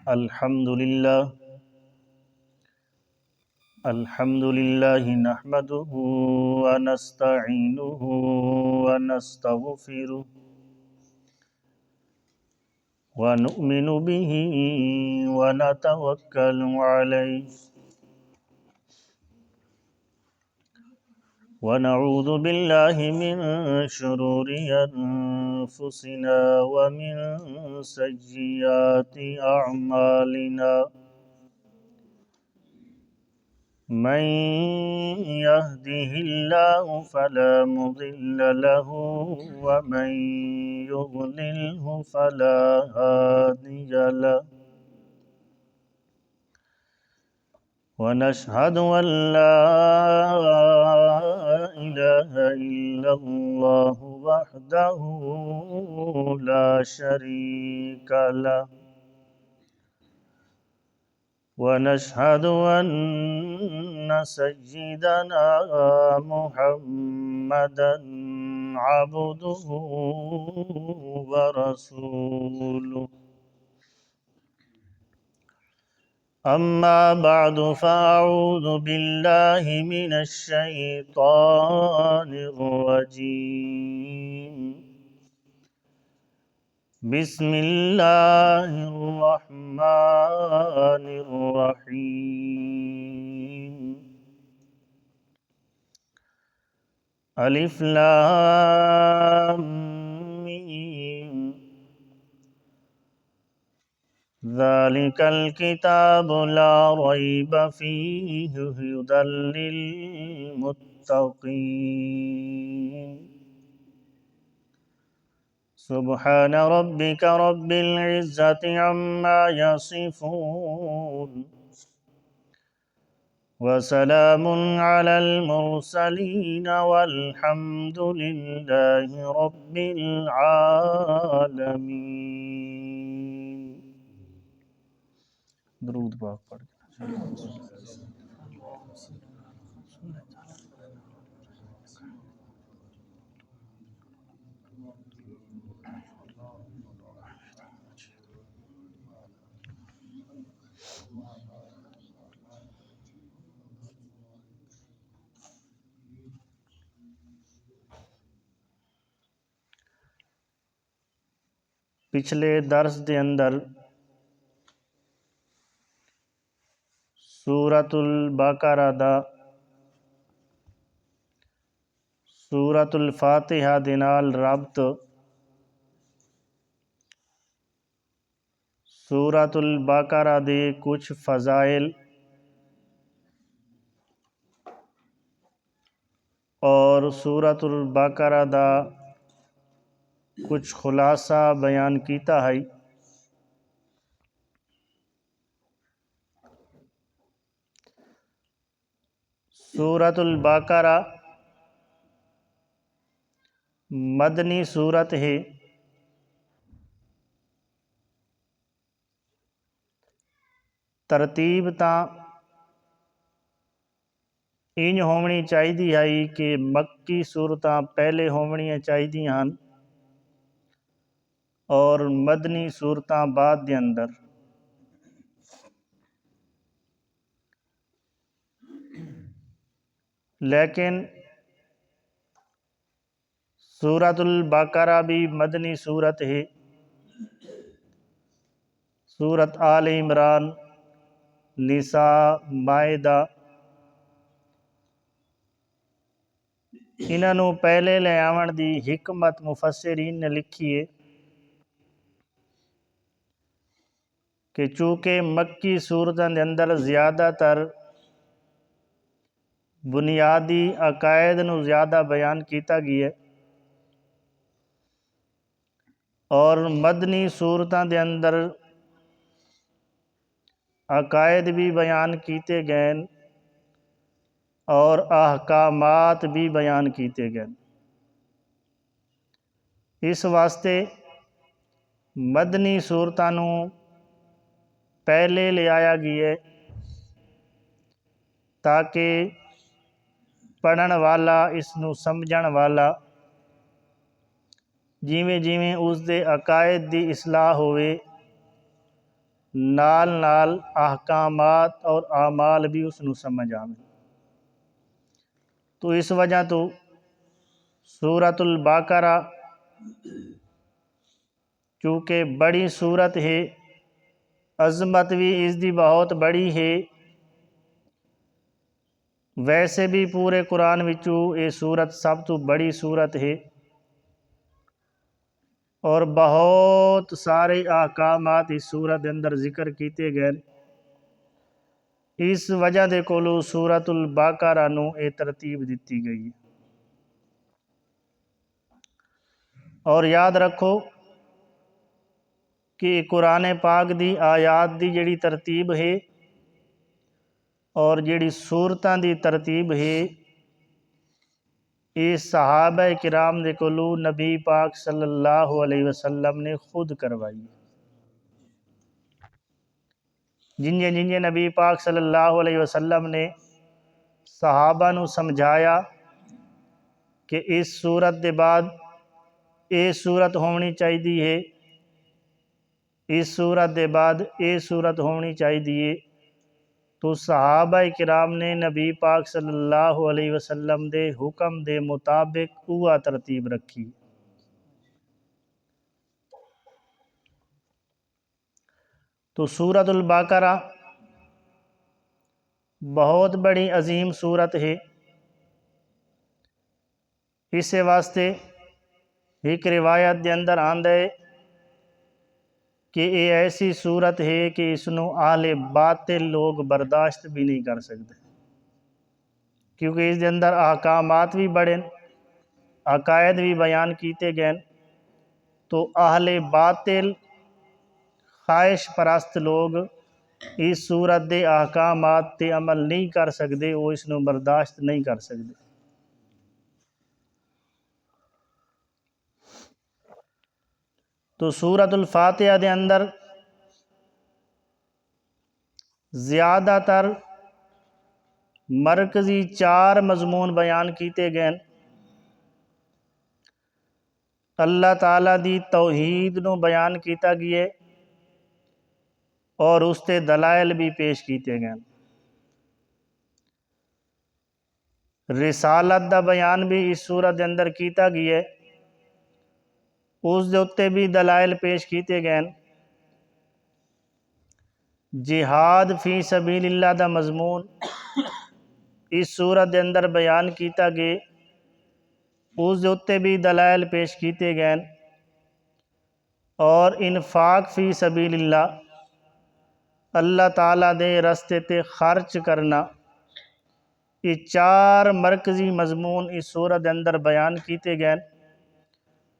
الحمد لله نحمده ونستعينه ونستغفره ونؤمن به ونتوكل عليه ونعوذ بالله من شرور أنفسنا ومن سيئات أعمالنا من يهده الله فلا مضل له ومن يضلله فلا هادي له ونشهد أن لا إله إلا الله وحده لا شريك له ونشهد أن سيدنا محمدا عبده ورسوله أما بعد فأعوذ بالله من الشيطان الرجيم بسم الله الرحمن الرحيم ألف لام ميم ذلك الكتاب لا ريب فيه هدى للمتقين سبحان ربك رب العزة عما يصفون وسلام على المرسلين والحمد لله رب العالمين. درود پاک پڑھ کے پچھلے درس دے اندر سورۃ البقرہ دا سورۃ الفاتحہ دے نال ربط، سورۃ البقرہ دے کچھ فضائل اور سورۃ البقرہ دا کچھ خلاصہ بیان کیتا ہے۔ سورۃ البقرہ مدنی سورت ہے۔ ترتیب تاں انج ہونی چاہیدی ہے کہ مکی سورتاں پہلے ہونیاں چاہیدیاں ہن اور مدنی سورتاں بعد دے اندر۔ لیکن سورۃ البقرہ بھی مدنی سورت ہے۔ سورت آل عمران، نساء، مائدہ انہاں نوں پہلے لے آون دی حکمت مفسرین نے لکھی ہے کہ چونکہ مکی سورتاں دے اندر زیادہ تر بنیادی عقائد نو زیادہ بیان کیتا گیا ہے اور مدنی سورتاں دے اندر عقائد بھی بیان کیتے گئے اور احکامات بھی بیان کیتے گئے۔ اس واسطے مدنی سورتاں نوں پہلے لے آیا گیا ہے تاکہ پڑھن والا اس نوں سمجھن والا ਜਿਵੇਂ ਜਿਵੇਂ ਉਸ ਦੇ ਅਕਾਇਦ ਦੀ ਇਸਲਾਹ ਹੋਵੇ, ਨਾਲ ਨਾਲ ਅਹਕਾਮਾਤ ਔਰ ਆਮਾਲ بھی اس ਨੂੰ ਸਮਝ ਆਵੇ۔ تو اس وجہ تو سورۃ البقرہ چونکہ بڑی سورت ہے، عظمت بھی اس دی بہت بڑی ہے، ویسے بھی پورے قرآن وچوں یہ سورت سب تو بڑی سورت ہے، اور بہت سارے احکامات اس سورت اندر ذکر کیتے گئے۔ اس وجہ دے کولو سورۃ البقرہ نو یہ ترتیب دیتی گئی ہے۔ اور یاد رکھو کہ قرآن پاک دی آیات دی جڑی ترتیب ہے اور جڑی سورتاں دی ترتیب ہے، یہ صحابہ کرام دے کولو نبی پاک صلی اللہ علیہ وسلم نے خود کروائی۔ جن نبی پاک صلی اللہ علیہ وسلم نے صحابہ نو سمجھایا کہ اس سورت دے بعد یہ سورت ہونی چاہیے ہے، اس سورت دے بعد یہ سورت ہونی چاہیے، تو صحابہ کرام نے نبی پاک صلی اللہ علیہ وسلم دے حکم دے مطابق وہ ترتیب رکھی۔ تو سورۃ البقرہ بہت بڑی عظیم سورت ہے، اس واسطے ایک روایت دے اندر آندا ہے کہ یہ ایسی صورت ہے کہ اس نو اہل باطل لوگ برداشت بھی نہیں کر سکتے، کیونکہ اس دے اندر احکامات بھی بڑے، عقائد بھی بیان کیتے گئے، تو اہل باطل خواہش پرست لوگ اس صورت دے احکامات تے عمل نہیں کر سکتے، وہ اس نو برداشت نہیں کر سکتے۔ تو سورۃ الفاتحہ دے اندر زیادہ تر مرکزی 4 مضمون بیان کیتے گئے۔ اللہ تعالیٰ دی توحید نو بیان کیتا گیا اور اس تے دلائل بھی پیش کیتے گئے۔ رسالت دا بیان بھی اس سورت دے اندر کیتا گیا ہے، اس دے اتے بھی دلائل پیش کیتے گئے۔ جہاد فی سبیل اللہ دا مضمون اس سورت دے اندر بیان کیتا گیا، اس دے اتے بھی دلائل پیش کیتے گئے۔ اور انفاق فی سبیل اللہ، اللہ تعالیٰ دے رستے تے خرچ کرنا، یہ 4 مرکزی مضمون اس سورت دے اندر بیان کیتے گئے،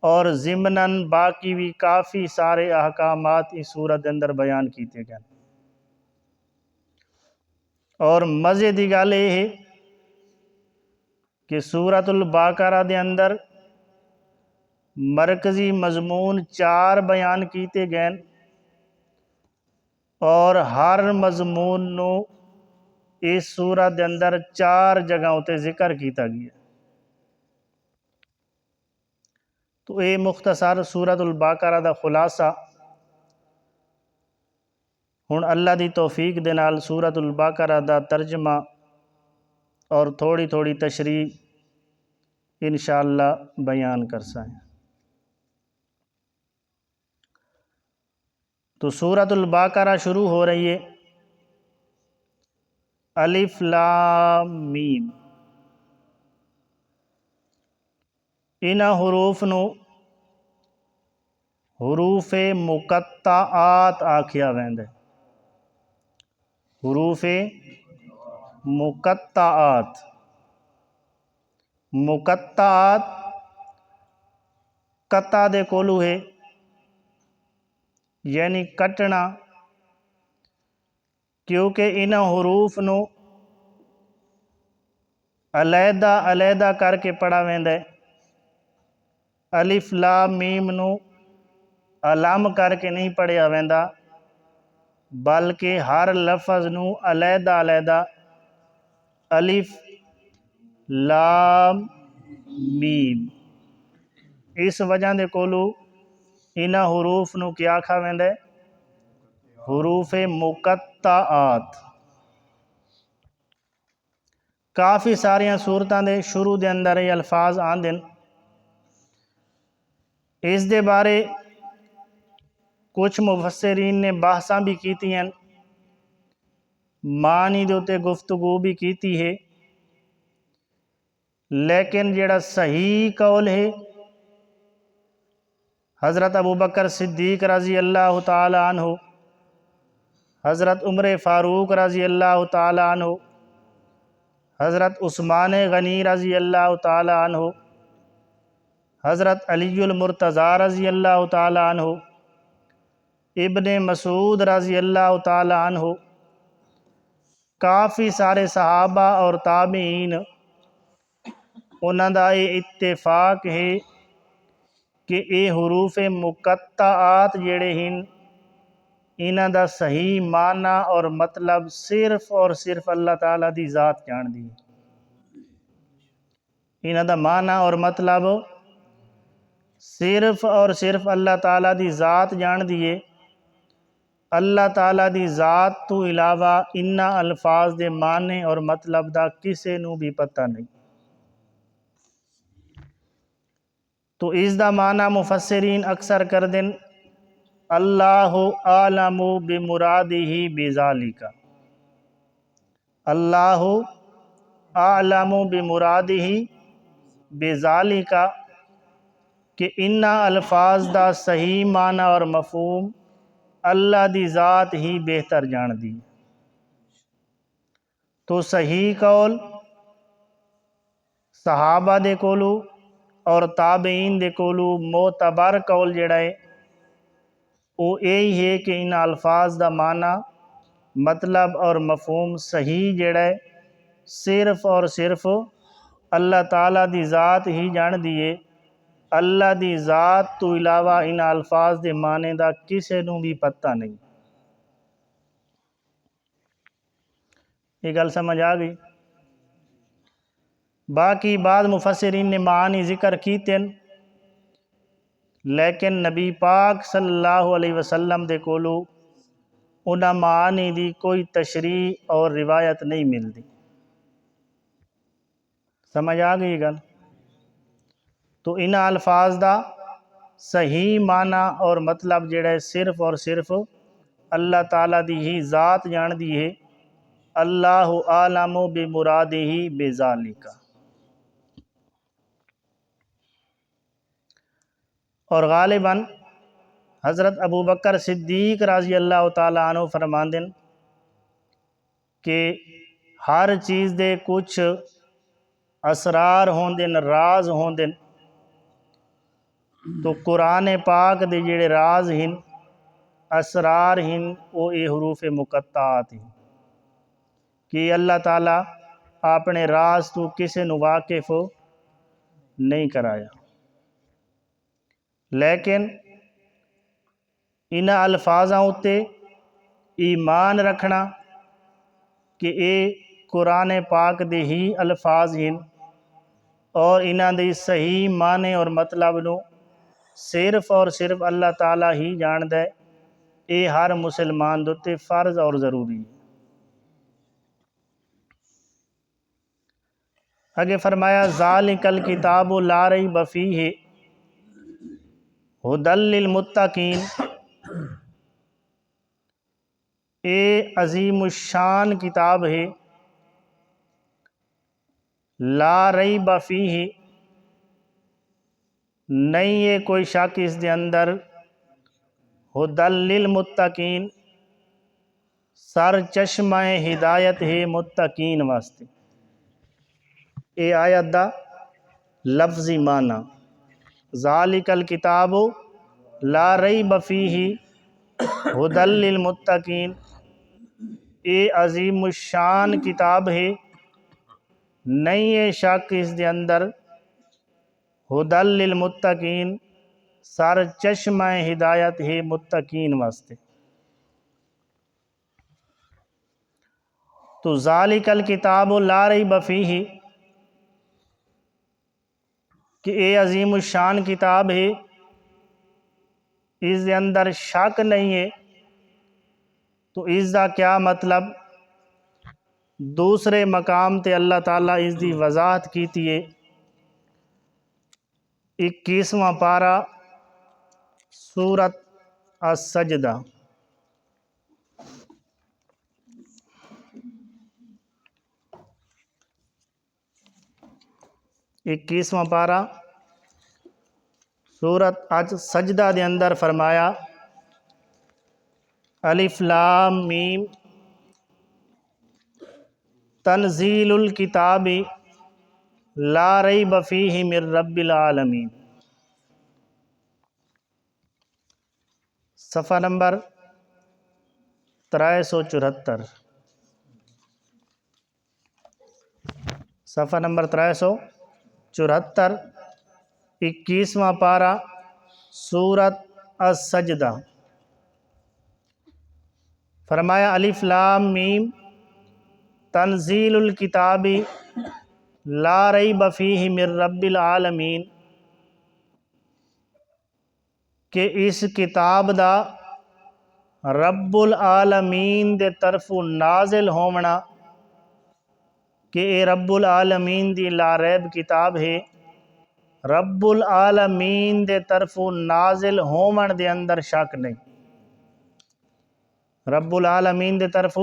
اور ضمناً باقی بھی کافی سارے احکامات اس سورت دے اندر بیان کیتے گئے۔ اور مزے دی گل یہ ہے کہ سورۃ البقرہ دے اندر مرکزی مضمون 4 بیان کیتے گئے، اور ہر مضمون نو اس سورت دے اندر 4 جگہوں تے ذکر کیتا گیا۔ تو یہ مختصر سورۃ البقرہ دا خلاصہ۔ ہن اللہ دی توفیق دے نال سورۃ البقرہ دا ترجمہ اور تھوڑی تھوڑی تشریح انشاءاللہ بیان کرساں۔ تو سورۃ البقرہ شروع ہو رہی ہے الف لام میم، انہاں حروف نو حروف مقطعات آکھیا ویندا ہے۔ حروف مقطعات، مقطعات قطع دے کولو ہے، یعنی کٹنا، کیونکہ انہاں حروف نو علیحدہ علیحدہ کر کے پڑھا ویندا ہے۔ الف لام میم نو علم کر کے نہیں پڑھیا ویندا، بلکہ ہر لفظ نو علیحدہ علیحدہ الف لام میم اس وجہ دے کولو انہاں حروف نو کیا آکھا ویندا ہے؟ حروف مقطعات۔ کافی ساریاں صورتاں دے شروع دے اندر یہ الفاظ آندن۔ اس دے بارے کچھ مفسرین نے بحثاں بھی کیتی ہیں، معنی دے اتے گفتگو بھی کیتی ہے، لیکن جڑا صحیح قول ہے حضرت ابوبکر صدیق رضی اللہ تعالی عنہ، حضرت عمر فاروق رضی اللہ تعالی عنہ، حضرت عثمان غنی رضی اللہ تعالی عنہ، حضرت علی المرتضیٰ رضی اللہ تعالی عنہ، ابن مسعود رضی اللہ تعالی عنہ، کافی سارے صحابہ اور تابعین انہاں دا یہ اتفاق ہے کہ اے حروف مقطعات جڑے ہن انہاں دا صحیح معنی اور مطلب صرف اور صرف اللہ تعالیٰ دی ذات جان دی۔ انہاں دا معنی اور مطلب صرف اور صرف اللہ تعالیٰ دی ذات جان دیے۔ اللہ تعالیٰ دی ذات تو علاوہ انہاں الفاظ دے معنی اور مطلب دا کسے نو بھی پتہ نہیں۔ تو اس دا معنی مفسرین اکثر کر دن اللہ اعلم بمرادہ بذالک، اللہ اعلم بمرادہ بذالک، کہ انہاں الفاظ دا صحیح معنی اور مفہوم اللہ دی ذات ہی بہتر جان دی۔ تو صحیح قول صحابہ دے کولو اور تابعین دے کولو معتبر قول جڑا ہے وہ یہی ہے کہ ان الفاظ دا معنی مطلب اور مفہوم صحیح جڑا ہے صرف اور صرف اللہ تعالیٰ دی ذات ہی جان دیے۔ اللہ دی ذات تو علاوہ ان الفاظ دے معنی دا کسے نو بھی پتہ نہیں۔ یہ گل سمجھ آ گئی؟ باقی بعض مفسرین نے معانی ذکر کیتے ہیں، لیکن نبی پاک صلی اللہ علیہ وسلم دے کولو انہاں معانی دی کوئی تشریح اور روایت نہیں ملتی۔ سمجھ آ گئی گل؟ تو انہاں الفاظ دا صحیح معنی اور مطلب جڑا ہے صرف اور صرف اللہ تعالیٰ دی ہی ذات جان دی ہے۔ اللہ اعلم بمرادہ بذالک۔ اور غالباً حضرت ابوبکر صدیق رضی اللہ تعالیٰ عنہ فرماندن کہ ہر چیز دے کچھ اسرار ہوندن، راز ہوندن، تو قرآن پاک دے جڑے راز ہن، اسرار ہن، وہ اے حروف مقطعات ہن کہ اللہ تعالیٰ اپنے راز تو کسے نو واقف نہیں کرایا۔ لیکن انہاں الفاظاں اتے ایمان رکھنا کہ اے قرآن پاک دے ہی الفاظ ہن اور انہاں دے صحیح معنی اور مطلب نو صرف اور صرف اللہ تعالیٰ ہی جاندہ ہے، اے ہر مسلمان دوتے فرض اور ضروری ہے۔ آگے فرمایا ذالک الکتاب لا ریب فیہ ھدی للمتقین، اے عظیم الشان کتاب ہے، لا ریب فیہ، نہیں ہے کوئی شک اس دے اندر، ھدی للمتقین، سر چشمہ ہدایت ہے متقین واسطے۔ اے آیت دا لفظی معنی ذالک الکتاب لا ریب فیہ ھدی للمتقین، اے عظیم الشان کتاب ہے، نہیں ہے شک اس دے اندر، ھدی للمتقین، سر چشمہ ہدایت ہے متقین واسطے۔ تو ذالک الکتاب لا ریب فیہ، کہ اے عظیم الشان کتاب ہے، اس دے اندر شک نہیں ہے۔ تو اس دا کیا مطلب؟ دوسرے مقام تے اللہ تعالیٰ اس دی وضاحت کیتی ہے۔ 21واں پارہ سورت السجدہ، 21واں پارہ سورت السجدہ دے اندر فرمایا الف لام میم تنزیل الکتاب لا ریب فیہ من رب العالمین، صفحہ نمبر 374، صفحہ نمبر 374، 21واں پارہ سورت السجدہ۔ فرمایا الف لام میم تنزیل الکتاب لا ریب فیہ من رب العالمین، کہ اس کتاب دا رب العالمین دے طرف نازل ہونا، کہ اے رب العالمین دی لا ریب کتاب ہے، رب العالمین دے طرف نازل ہومن دے اندر شک نہیں۔ رب العالمین دے طرف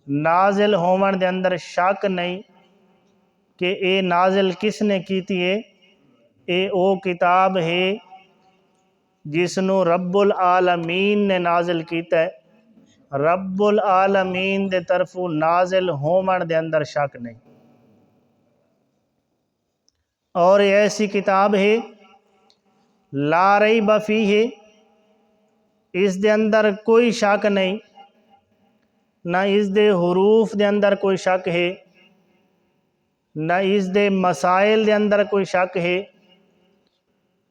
نازل ہومن دے اندر شک نہیں کہ اے نازل کس نے کیتی ہے؟ اے او کتاب ہے جس نو رب العالمین نے نازل کیتا ہے، رب العالمین دے طرف نازل ہومن دے اندر شک نہیں۔ اور یہ ایسی کتاب ہے لا ریب فیہ، اس دے اندر کوئی شک نہیں، نہ اس دے حروف دے اندر کوئی شک ہے، نہ اس دے مسائل دے اندر کوئی شک ہے،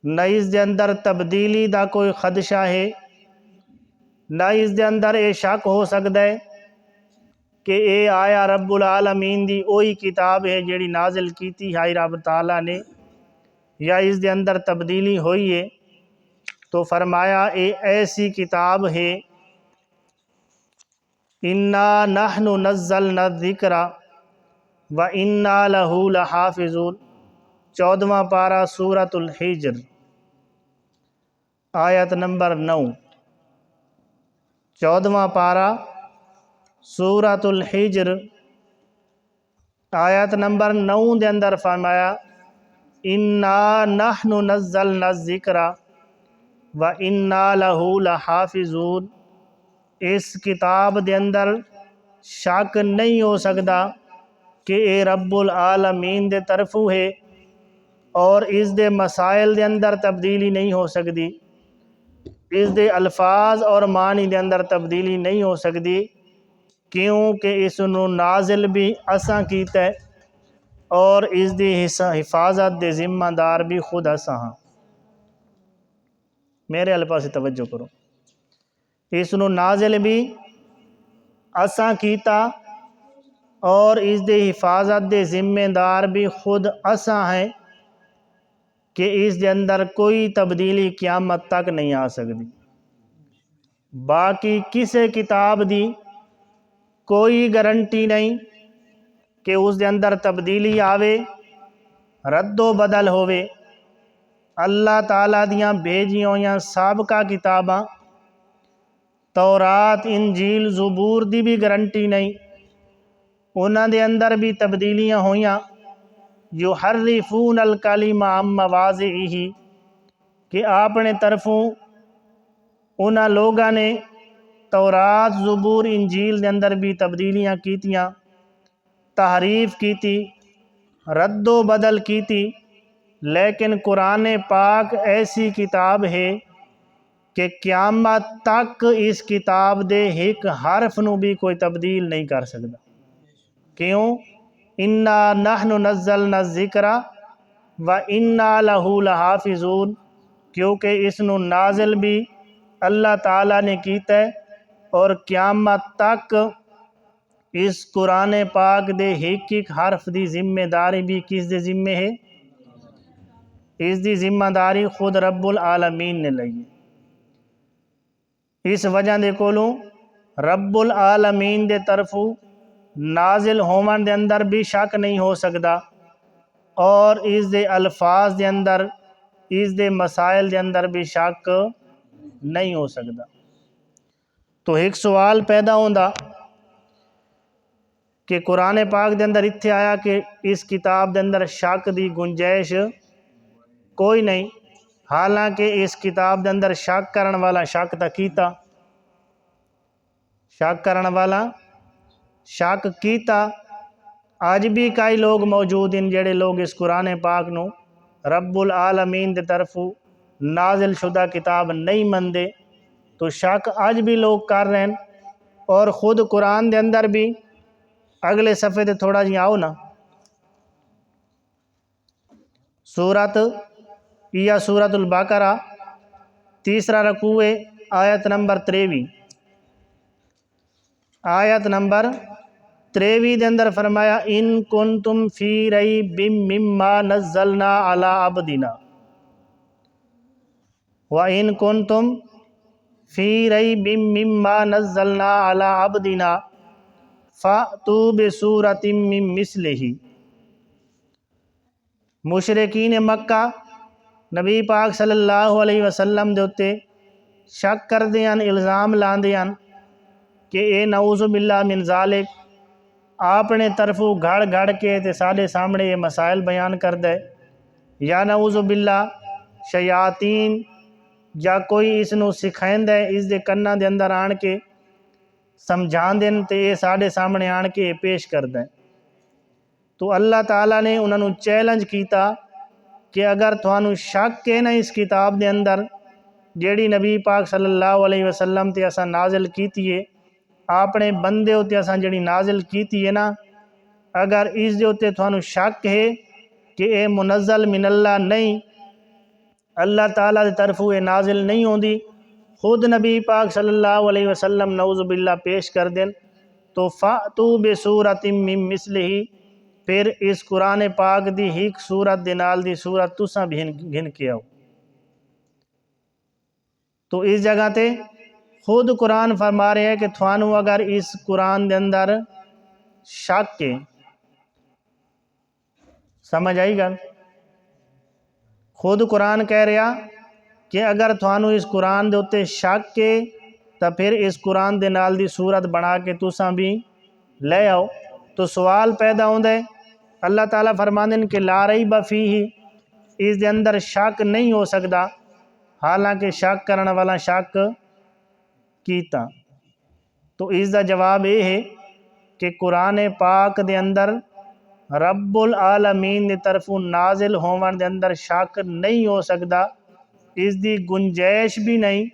نہ اس دے اندر تبدیلی دا کوئی خدشہ ہے، نہ اس دے اندر یہ شک ہو سکتا ہے کہ اے آیا رب العالمین دی اوہی کتاب ہے جیڑی نازل کیتی ہے رب تعالیٰ نے، یا اس دے اندر تبدیلی ہوئی ہے۔ تو فرمایا اے ایسی کتاب ہے انا نحن نزلنا الذکر و انا لہ لحافظون، 14واں پارہ سورت الحجر، آیت نمبر 9، 14واں پارہ سورت الحجر آیت نمبر 9 دے اندر فرمایا انا نحن نزلنا الذکر و انا لہ لحافظون، اس کتاب دے اندر شک نہیں ہو سکتا کہ اے رب العالمین دے طرفوں ہے، اور اس دے مسائل دے اندر تبدیلی نہیں ہو سکتی، اس دے الفاظ اور معنی دے اندر تبدیلی نہیں ہو سکتی، کیونکہ اس نو نازل بھی اساں کیتا ہے اور اس دی حفاظت دے ذمہ دار بھی خود اساں ہاں۔ میرے الفاظ سے توجہ کرو، اس نو نازل بھی اساں کیتا اور اس دے حفاظت دے ذمہ دار بھی خود اساں ہیں، کہ اس دے اندر کوئی تبدیلی قیامت تک نہیں آ سکتی۔ باقی کسے کتاب دی کوئی گارنٹی نہیں کہ اس دے اندر تبدیلی آوے، رد و بدل ہووے۔ اللہ تعالیٰ دیاں بھیجیاں ہویاں سابقہ کتاباں تورات، انجیل، زبور دی بھی گارنٹی نہیں، انہاں دے اندر بھی تبدیلیاں ہویاں، یحرفون الکلم عن مواضعہ، کہ اپنے طرفوں انہاں لوگاں نے تورات، زبور، انجیل دے اندر بھی تبدیلیاں کیتیاں، تحریف کیتی، رد و بدل کیتی، لیکن قرآن پاک ایسی کتاب ہے کہ قیامت تک اس کتاب دے ایک حرف نو بھی کوئی تبدیل نہیں کر سکتا۔ کیوں؟ انا نحن نزلنا الذکر و انا لہ لحافظون، کیونکہ اس نو نازل بھی اللہ تعالیٰ نے کیتا ہے، اور قیامت تک اس قرآن پاک دے ایک ایک حرف دی ذمہ داری بھی کس دے ذمہ ہے؟ اس دی ذمہ داری خود رب العالمین نے لئی ہے۔ اس وجہ دے کولوں رب العالمین دے طرفوں نازل ہون دے اندر بھی شک نہیں ہو سکدا، اور اس دے الفاظ دے اندر، اس دے مسائل دے اندر بھی شک نہیں ہو سکدا۔ تو ایک سوال پیدا ہوندا کہ قرآن پاک دے اندر اتھے آیا کہ اس کتاب دے اندر شک دی گنجائش کوئی نہیں، حالانکہ اس کتاب دے اندر شک کرن والا شک تا کیتا، شک کرن والا شک کیتا۔ آج بھی کئی لوگ موجود ہیں جڑے لوگ اس قرآن پاک نو رب العالمین دے طرفوں نازل شدہ کتاب نہیں مندے، تو شک آج بھی لوگ کر رہے ہیں۔ اور خود قرآن دے اندر بھی اگلے صفحے تے تھوڑا جی آؤ نا، سورت البقرہ تیسرا رکوع آیت نمبر 23، آیت نمبر 23 دے اندر فرمایا ان کنتم فی ریب مما نزلنا علی عبدنا وَإِن كُنتُمْ فِي رَيْبٍ مِّمَّا نَزَّلْنَا عَلَىٰ عَبْدِنَا فَأْتُوا بِسُورَةٍ مِّن مِّثْلِهِ۔ مشرکین مکہ نبی پاک صلی اللہ علیہ وسلم دے اتے شک کر دیاں، الزام لان دیاں کہ اے نعوذ باللہ من ذالک اپنے طرفوں گھڑ گھڑ کے تے ساڈے سامنے یہ مسائل بیان کر دے، یا نعوذ باللہ شیاطین یا کوئی اس نو سکھائیں دے، اس دے کناں دے اندر آن کے سمجھان دیں تے یہ ساڈے سامنے آن کے پیش کر دیں۔ تو اللہ تعالیٰ نے انہوں نے چیلنج کیتا کہ اگر تھانوں شک ہے نا اس کتاب دے اندر جیڑی نبی پاک صلی اللہ علیہ وسلم تے اساں نازل کیتی ہے، اپنے بندے ہوتے اساں جڑی نازل کیتی ہے نا، اگر اس دے ہوتے تھانوں شک ہے کہ اے منزل من اللہ نہیں، اللہ تعالیٰ دے طرفوں اے نازل نہیں ہوندی، خود نبی پاک صلی اللہ علیہ وسلم نعوذ باللہ پیش کر دیں، تو فَأْتُوا بِسُورَةٍ مِّن مِّثْلِهِ، پھر اس قرآن پاک دی ہیک سورت دے نال دی سورت تساں بھی گھن کے آؤ۔ تو اس جگہ تے خود قرآن فرما رہے ہیں کہ تھانوں اگر اس قرآن دے اندر شک کے، سمجھ آئی گا؟ خود قرآن کہہ رہا کہ اگر تھانوں اس قرآن دے اتے شک کے تو پھر اس قرآن دے نال دی سورت بنا کے تساں بھی لے آؤ۔ تو سوال پیدا ہوندے، اللہ تعالیٰ فرماندن کہ لا ریب فیہ، اس دے اندر شک نہیں ہو سکدا، حالانکہ شک کرنے والا شک کیتا۔ تو اس دا جواب یہ ہے کہ قرآن پاک دے اندر رب العالمین دی طرفوں نازل ہون دے اندر شک نہیں ہو سکدا، اس دی گنجائش بھی نہیں،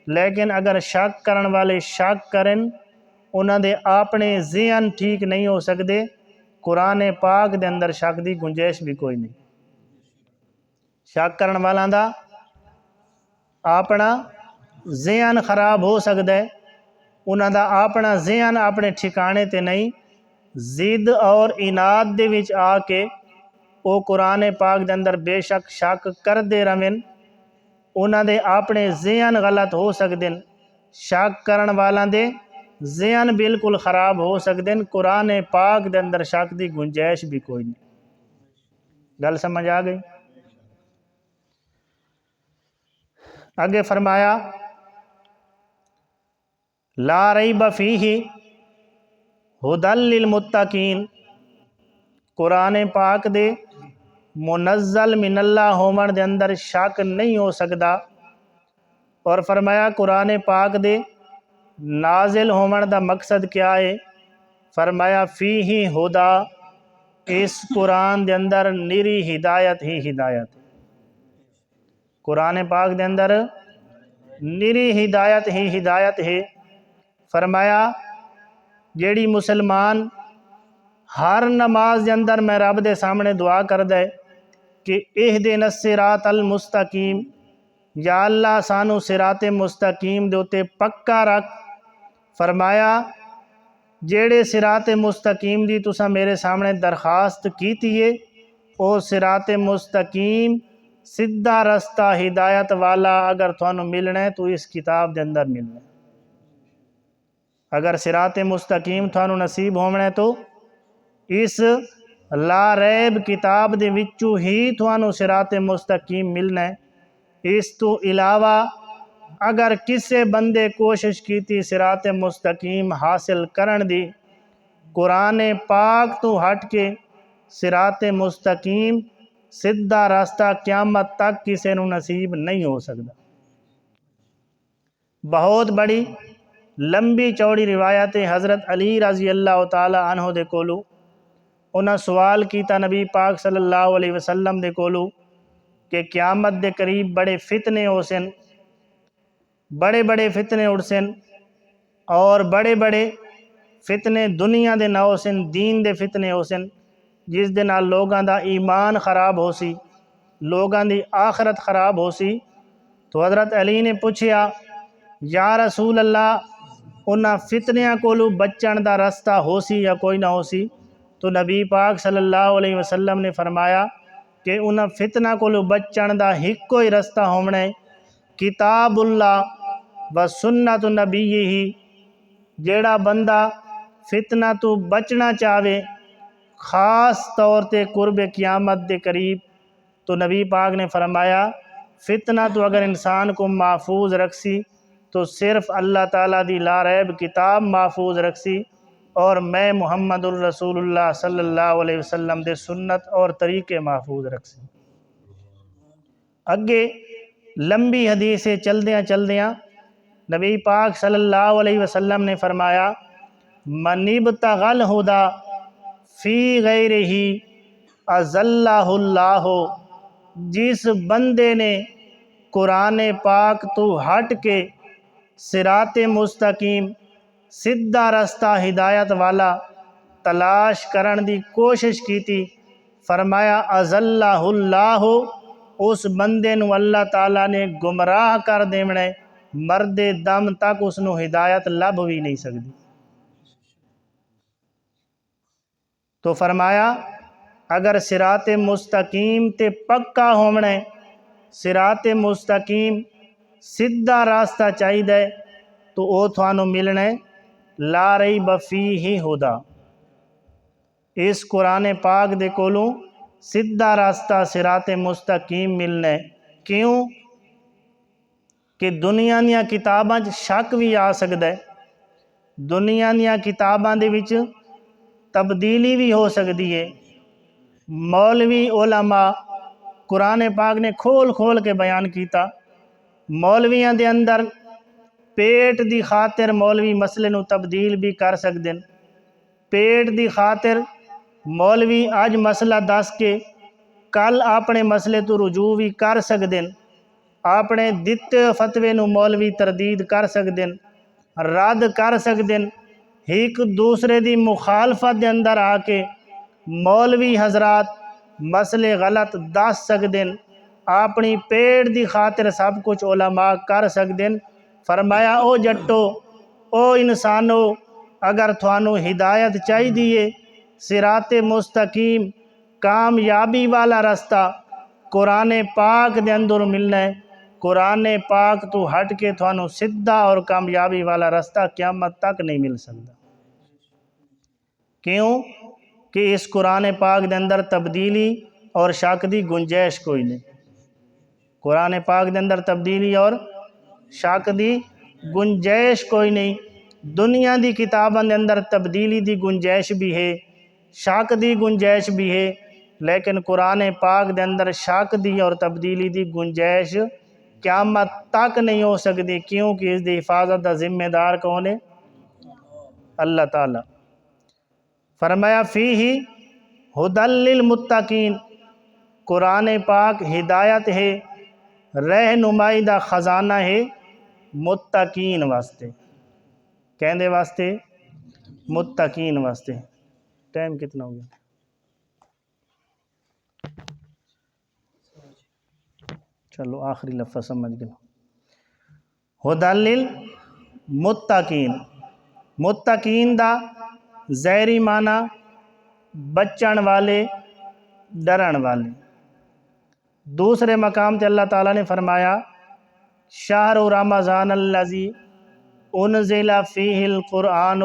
لیکن اگر شک کرن والے شک کرن انہاں دے اپنے ذہن ٹھیک نہیں ہو سکدے، قرآن پاک دے اندر شک دی گنجائش بھی کوئی نہیں۔ شک کرن والا دا اپنا ذہن خراب ہو سکدا ہے، انہاں دا اپنا ذہن اپنے ٹھکانے تے نہیں، ضد اور عناد دے وچ آ کے وہ قرآن پاک دے اندر بے شک شک کر دے رہن، انہاں دے اپنے ذہن غلط ہو سکدے، شک کرن والا دے ذہن بالکل خراب ہو سکدے، قرآن پاک دے اندر شک دی گنجائش بھی کوئی نہیں۔ گل سمجھ آ گئی؟ آگے فرمایا لا ریب فیہ ھدی للمتقین، قرآن پاک دے منزل من اللہ ہون دے اندر شک نہیں ہو سکدا، اور فرمایا قرآن پاک دے نازل ہون دا مقصد کیا ہے؟ فرمایا فیہ ھدا، اس قرآن دے اندر نری ہدایت ہی ہدایت، قرآن پاک دے اندر نری ہدایت ہی ہدایت ہے۔ فرمایا جیڑی مسلمان ہر نماز دے اندر میں رب دے سامنے دعا کر دے کہ اہدنا الصراط المستقیم، یا اللہ سانو صراط مستقیم دے اتے پکا رکھ، فرمایا جیڑے صراط مستقیم دی تساں میرے سامنے درخواست کیتی ہے، او صراط مستقیم سیدھا رستہ ہدایت والا اگر تھانوں ملنا ہے تو اس کتاب دے اندر ملنا ہے۔ اگر صراط مستقیم تھانوں نصیب ہونا ہے تو اس لا ریب کتاب دے وچوں ہی تھانوں صراط مستقیم ملنا ہے۔ اس تو علاوہ اگر کسے بندے کوشش کیتی صراط مستقیم حاصل کرن دی، قرآن پاک تو ہٹ کے صراط مستقیم سیدھا راستہ قیامت تک کسے نو نصیب نہیں ہو سکتا۔ بہت بڑی لمبی چوڑی روایت حضرت علی رضی اللہ تعالی عنہ دے کولو، انہاں سوال کیتا نبی پاک صلی اللہ علیہ وسلم دے کولو کہ قیامت دے قریب بڑے فتنے ہو سن، بڑے بڑے فتنے اڑ سن، اور بڑے بڑے فتنے دنیا دے نہ ہو سن، دین دے فتنے ہو سن، جس دے نال لوگاں دا ایمان خراب ہو سی، لوگاں دی آخرت خراب ہو سی۔ تو حضرت علی نے پوچھیا یا رسول اللہ انہاں فتنیاں کولو بچن دا رستہ ہو سی یا کوئی نہ ہو سی؟ تو نبی پاک صلی اللہ علیہ وسلم نے فرمایا کہ انہاں فتنہ کولو بچن دا ہک کوئی رستہ ہونا ہے، کتاب اللہ و سنت نبی ہی۔ جیڑا بندہ فتنہ تو بچنا چاہے خاص طور تے قرب قیامت دے قریب، تو نبی پاک نے فرمایا فتنہ تو اگر انسان کو محفوظ رکھسی تو صرف اللہ تعالیٰ دی لا ریب کتاب محفوظ رکھسی، اور میں محمد الرسول اللہ صلی اللہ علیہ وسلم دے سنت اور طریقے محفوظ رکھسی۔ اگے لمبی حدیثیں چلدیاں نبی پاک صلی اللہ علیہ وسلم نے فرمایا من ابتغى الہدی فی غیرہ اذلہ اللہ۔ جس بندے نے قرآن پاک تو ہٹ کے صراط مستقیم سیدھا رستہ ہدایت والا تلاش کرن دی کوشش کیتی، فرمایا اذلہ اللہ، اس بندے نو اللہ تعالیٰ نے گمراہ کر دیونا، مرد دم تک اس نو ہدایت لب بھی نہیں سکتی۔ تو فرمایا اگر صراط مستقیم تے پکا ہونا ہے، صراط مستقیم سیدھا راستہ چاہیے تو او تھانوں ملنا ہے لا ریب فیہ ہدا۔ اس قرآن پاک دے کولوں سیدھا راستہ صراط مستقیم ملنا ہے۔ کیوں کہ دنیا دیاں کتاباں شک بھی آ سکتا ہے، دنیا دیاں کتاباں دے وچ تبدیلی بھی ہو سکتی ہے۔ مولوی علماء قرآن پاک نے کھول کھول کے بیان کیتا، مولویاں دے اندر پیٹ دی خاطر مولوی مسئلے نو تبدیل بھی کر سکدن، پیٹ دی خاطر مولوی اج مسئلہ دس کے کل اپنے مسئلے تو رجوع بھی کر سکدن، اپنے دتے فتوے نو مولوی تردید کر سکدن، رد کر سکدن، ایک دوسرے دی مخالفت دے اندر آ کے مولوی حضرات مسئلے غلط دس سکدن، اپنی پیٹ دی خاطر سب کچھ علماء کر سکدن۔ فرمایا او جٹو او انسانو اگر تھانوں ہدایت چاہی دیے، صراط مستقیم کامیابی والا رستہ قرآن پاک دے اندر ملنا ہے، قرآن پاک تو ہٹ کے تھانوں سیدھا اور کامیابی والا رستہ قیامت تک نہیں مل سکتا۔ کیوں کہ اس قرآن پاک دے اندر تبدیلی اور شک دی گنجائش کوئی نہیں، قرآن پاک دے اندر تبدیلی اور شک دی گنجائش کوئی نہیں۔ دنیا دی کتاباں دے اندر تبدیلی دی گنجائش بھی ہے، شک دی گنجائش بھی ہے، لیکن قرآن پاک دے اندر شک دی اور تبدیلی دی گنجائش قیامت تک نہیں ہو سکتی۔ کیونکہ اس دی حفاظت دا ذمہ دار کون ہے؟ اللہ تعالیٰ۔ فرمایا فیہ ھدی للمتقین، قرآن پاک ہدایت ہے، رہنمائی دا خزانہ ہے متقین واسطے۔ کہندے واسطے؟ متقین واسطے۔ ٹائم کتنا ہو گیا؟ چلو آخری لفظ سمجھ گئے۔ ھدی للمتقین، متقین دا ظاہری معنی بچن والے، ڈرن والے۔ دوسرے مقام تے اللہ تعالیٰ نے فرمایا شہر رمضان الذی انزل فیہ القرآن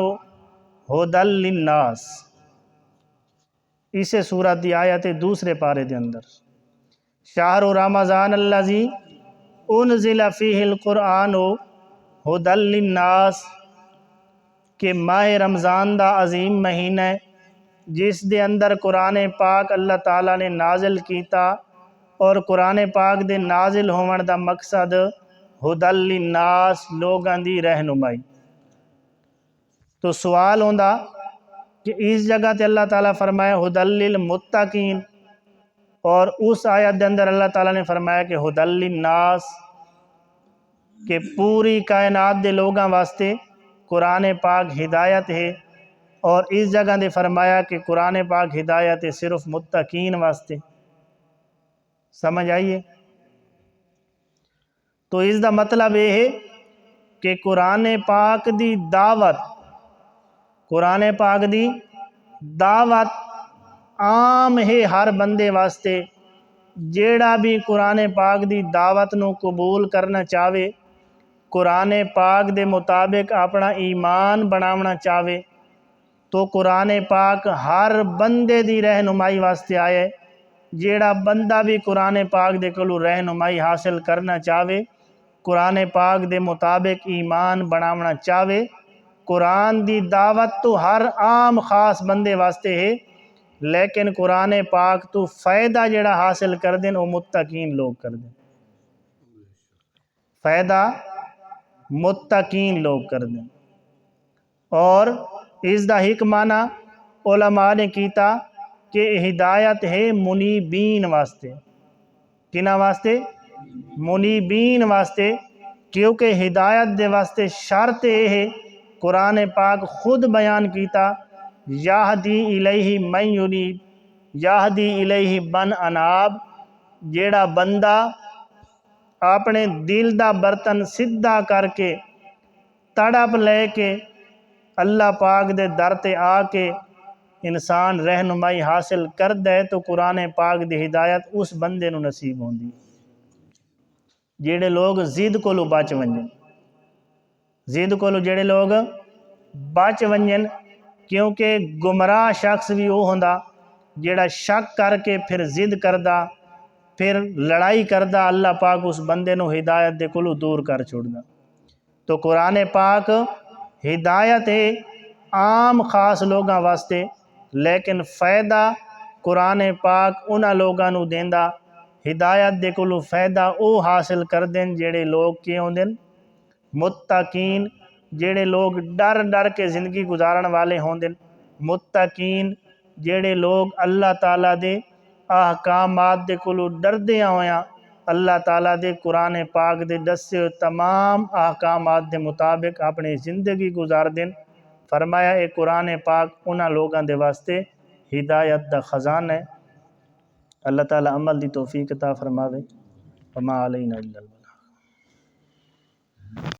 ہدی للناس، اسے سورت دی آیت دوسرے پارے دے اندر شہر رمضان الذی انزل فیہ القرآن ہدی للناس کہ ماہ رمضان دا عظیم مہینہ ہے جس دے اندر قرآن پاک اللہ تعالیٰ نے نازل کیتا، اور قرآن پاک دے نازل ہون دا مقصد ہدی للناس لوگاں دی رہنمائی۔ تو سوال ہوندا کہ اس جگہ تے اللہ تعالیٰ فرمایا ہدی للمتقین، اور اس آیت دے اندر اللہ تعالیٰ نے فرمایا کہ ہدی للناس، کہ پوری کائنات دے لوگاں واسطے قرآن پاک ہدایت ہے، اور اس جگہ دے فرمایا کہ قرآن پاک ہدایت ہے صرف متقین واسطے۔ سمجھ آئیے؟ تو اس دا مطلب یہ ہے کہ قرآن پاک دی دعوت، قرآن پاک دی دعوت عام ہے ہر بندے واسطے، جیڑا بھی قرآن پاک دی دعوت نو قبول کرنا چاہے، قرآن پاک دے مطابق اپنا ایمان بناونا چاہے، تو قرآن پاک ہر بندے دی رہنمائی واسطے آئے۔ جیڑا بندہ بھی قرآن پاک دے کولو رہنمائی حاصل کرنا چاہے، قرآن پاک دے مطابق ایمان بناونا چاہے، قرآن دی دعوت تو ہر عام خاص بندے واسطے ہے، لیکن قرآن پاک تو فائدہ جڑا حاصل کر دیں وہ متقین لوگ کر دیں، فائدہ متقین لوگ کر دیں۔ اور اس دا ایک معنی علماء نے کیتا کہ ہدایت ہے منیبین واسطے۔ کنا واسطے؟ منیبین واسطے، کیونکہ ہدایت دے واسطے شرط یہ ہے، قرآن پاک خود بیان کیتا یہدی الیہ من ینیب، یہدی الیہ من اناب، جیڑا بندہ اپنے دل دا برتن سدھا کر کے تڑپ لے کے اللہ پاک دے در تے آ کے انسان رہنمائی حاصل کر دے تو قرآن پاک دی ہدایت اس بندے نو نصیب ہوندی۔ جیڑے لوگ ضد کولو بچ ونجن، ضد کولو جیڑے لوگ بچ ونجن، کیونکہ گمراہ شخص بھی وہ ہوندا جیڑا شک کر کے پھر ضد کردا، پھر لڑائی کردا، اللہ پاک اس بندے نو ہدایت دے کولو دور کر چھوڑدا۔ تو قرآن پاک ہدایت ہے عام خاص لوگاں واسطے، لیکن فائدہ قرآن پاک انہاں لوگاں نو دیندا، ہدایت دے کولو فائدہ او حاصل کر دیں جیڑے لوگ کی ہوندے متقین، جیڑے لوگ ڈر ڈر کے زندگی گزارن والے ہوندے، متقین جیڑے لوگ اللہ تعالیٰ دے احکامات دے کولو ڈردیاں ہویاں اللہ تعالیٰ دے قرآن پاک دے دسے ہوئے تمام احکامات دے مطابق اپنی زندگی گزار دیں۔ فرمایا اے قرآن پاک انہاں لوگاں دے واسطے ہدایت دا خزانہ ہے۔ اللہ تعالیٰ عمل دی توفیق عطا فرماوے۔ وما علینا الا البلاغ۔